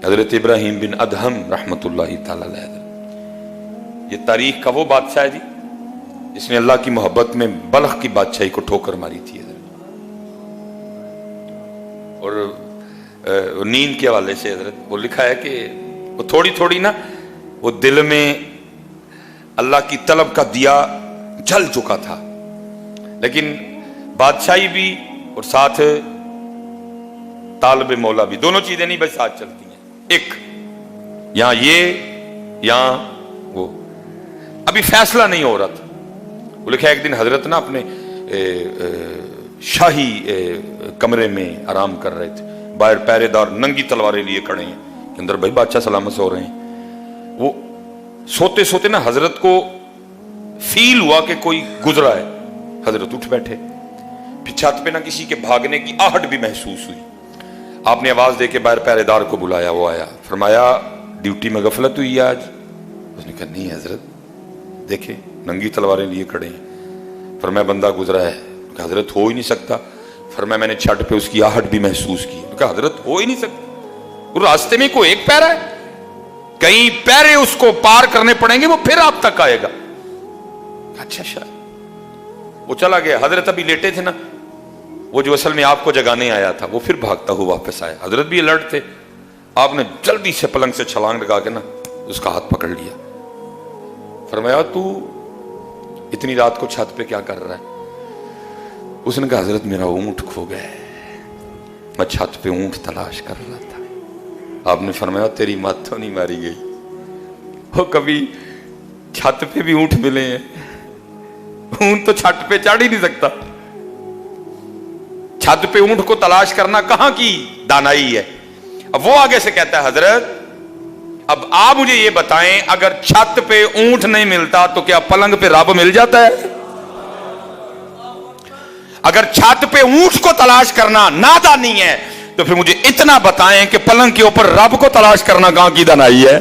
حضرت ابراہیم بن ادہم رحمۃ اللہ تعالی علیہ، یہ تاریخ کا وہ بادشاہ ہے جی جس نے اللہ کی محبت میں بلخ کی بادشاہی کو ٹھوکر ماری تھی. اور نیند کے حوالے سے حضرت وہ لکھا ہے کہ وہ تھوڑی تھوڑی نا وہ دل میں اللہ کی طلب کا دیا جل چکا تھا، لیکن بادشاہی بھی اور ساتھ طالب مولا بھی، دونوں چیزیں نہیں بس ساتھ چلتی ہیں. ایک یہاں یہ یہاں وہ، ابھی فیصلہ نہیں ہو رہا تھا. وہ لکھا ایک دن حضرت نا اپنے شاہی کمرے میں آرام کر رہے تھے، باہر پہرے دار ننگی تلواریں لیے کھڑے ہیں، اندر بھائی بادشاہ سلامت سو رہے ہیں. وہ سوتے سوتے نا حضرت کو فیل ہوا کہ کوئی گزرا ہے. حضرت اٹھ بیٹھے، پھر چھت پہ نہ کسی کے بھاگنے کی آہٹ بھی محسوس ہوئی. آپ نے آواز دے کے باہر پہرے دار کو بلایا، وہ آیا، فرمایا ڈیوٹی میں غفلت ہوئی ہے آج؟ اس نے کہا نہیں حضرت، دیکھیں ننگی تلواریں لیے کھڑے ہیں. فرمایا بندہ گزرا ہے. کہ حضرت ہو ہی نہیں سکتا. فرمایا میں نے چھت پہ اس کی آہٹ بھی محسوس کی. کہ حضرت ہو ہی نہیں سکتا، وہ راستے میں کوئی ایک پیرا ہے، کئی پیرے اس کو پار کرنے پڑیں گے، وہ پھر آپ تک آئے گا. اچھا شاید وہ چلا گیا. حضرت ابھی لیٹے تھے نا، وہ جو اصل میں آپ کو جگانے آیا تھا وہ پھر بھاگتا ہوا واپس آیا. حضرت بھی الرٹ تھے. آپ نے جلدی سے پلنگ سے چھلانگ لگا کے نا اس کا ہاتھ پکڑ لیا. فرمایا تو اتنی رات کو چھت پہ کیا کر رہا ہے؟ اس نے کہا حضرت میرا اونٹ کھو گیا ہے، میں چھت پہ اونٹ تلاش کر رہا تھا. آپ نے فرمایا تیری مت تو نہیں ماری گئی، وہ کبھی چھت پہ بھی اونٹ ملے ہیں، اونٹ تو چھت پہ چڑھ ہی نہیں سکتا. چھت پہ اونٹ کو تلاش کرنا کہاں کی دانائی ہے. اب وہ آگے سے کہتا ہے حضرت اب آپ مجھے یہ بتائیں اگر چھت پہ اونٹ نہیں ملتا تو کیا پلنگ پہ رب مل جاتا ہے؟ اگر چھت پہ اونٹ کو تلاش کرنا نادانی ہے تو پھر مجھے اتنا بتائیں کہ پلنگ کے اوپر رب کو تلاش کرنا کہاں کی دانائی ہے؟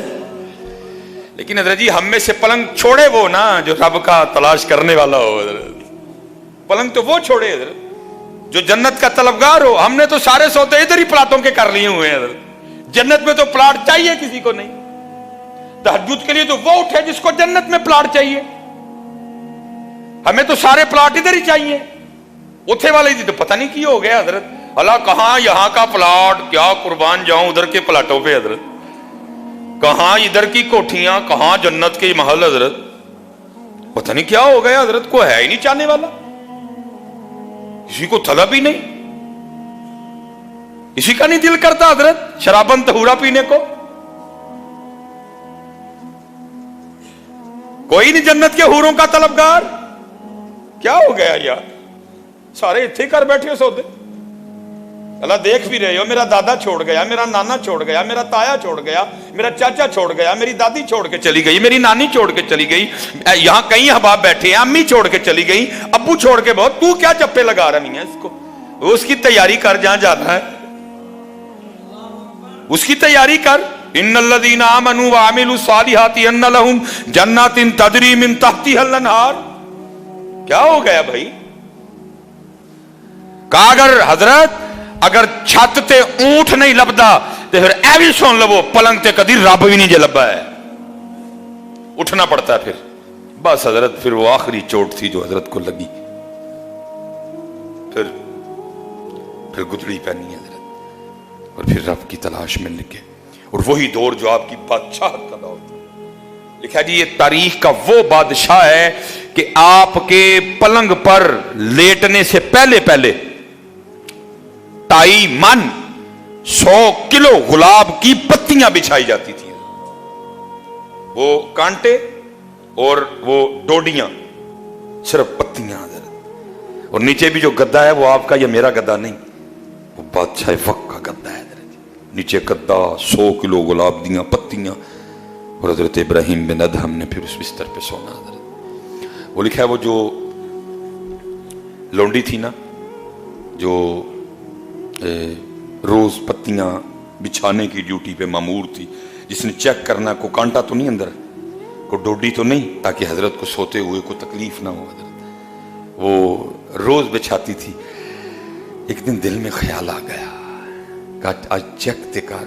لیکن حضرت جی ہم میں سے پلنگ چھوڑے وہ نا جو رب کا تلاش کرنے والا ہو. حضرت پلنگ تو وہ چھوڑے حضرت جو جنت کا طلبگار ہو. ہم نے تو سارے سوتے ادھر ہی پلاٹوں کے کر لیے ہوئے ہیں. حضرت جنت میں تو پلاٹ چاہیے کسی کو نہیں. تہجد کے لیے تو وہ اٹھے جس کو جنت میں پلاٹ چاہیے. ہمیں تو سارے پلاٹ ادھر ہی چاہیے. اتھے والے تو پتہ نہیں کی ہو گیا حضرت. اللہ کہاں یہاں کا پلاٹ، کیا قربان جاؤں ادھر کے پلاٹوں پہ حضرت. کہاں ادھر کی کوٹھیاں، کہاں جنت کے محل حضرت. پتہ نہیں کیا ہو گیا حضرت. کو ہے ہی نہیں چاہنے والا، کسی کو طلب ہی نہیں، کسی کا نہیں دل کرتا حضرت شرابن طہورا پینے کو. کوئی نہیں جنت کے حوروں کا طلبگار. کیا ہو گیا یار، سارے اتھے کر بیٹھے ہو سودے. اللہ دیکھ بھی رہے ہو میرا دادا چھوڑ گیا، میرا نانا چھوڑ گیا، میرا تایا چھوڑ گیا، میرا چاچا چھوڑ گیا، میری دادی چھوڑ کے چلی گئی، میری نانی چھوڑ کے چلی گئی، یہاں کئی احباب بیٹھے ہیں، امی چھوڑ کے چلی گئی، ابو چھوڑ کے بہت. تو کیا چپے لگا رہی ہیں اس کو؟ اس کی تیاری کر جہاں جانا ہے، اس کی تیاری کر. ان الذین آمنوا وعملوا الصالحات ان لهم جنات تجری من تحتها الانہار. کیا ہو گیا بھائی؟ کہا اگر حضرت اگر چھت تے اونٹ نہیں لبدا تو پھر اے بھی سن لو پلنگ تے کدی رب بھی نہیں جے لبا ہے. اٹھنا پڑتا ہے پھر. بس حضرت پھر وہ آخری چوٹ تھی جو حضرت کو لگی. پھر گدڑی پہنی حضرت اور پھر رب کی تلاش میں لگے. اور وہی دور جو آپ کی بادشاہت کا دور تھا. لکھا جی یہ تاریخ کا وہ بادشاہ ہے کہ آپ کے پلنگ پر لیٹنے سے پہلے 2.5 من 100 کلو گلاب کی پتیاں بچھائی جاتی تھیں. وہ کانٹے اور وہ ڈوڈیاں، صرف پتیاں حضرت. اور نیچے بھی جو گدا ہے وہ آپ کا یا میرا گدا نہیں، وہ بادشاہ وقت کا گدا ہے حضرت. نیچے گدا، 100 کلو گلاب دیاں پتیاں. اور حضرت ابراہیم بن ادہم نے پھر اس بستر پہ سونا حضرت. وہ لکھا ہے وہ جو لونڈی تھی نا جو روز پتیاں بچھانے کی ڈیوٹی پہ مامور تھی، جس نے چیک کرنا کو کانٹا تو نہیں اندر، کو ڈوڈی تو نہیں، تاکہ حضرت کو سوتے ہوئے کو تکلیف نہ ہو حضرت. وہ روز بچھاتی تھی. ایک دن دل میں خیال آ گیا کہ آج چیک تے کر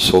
100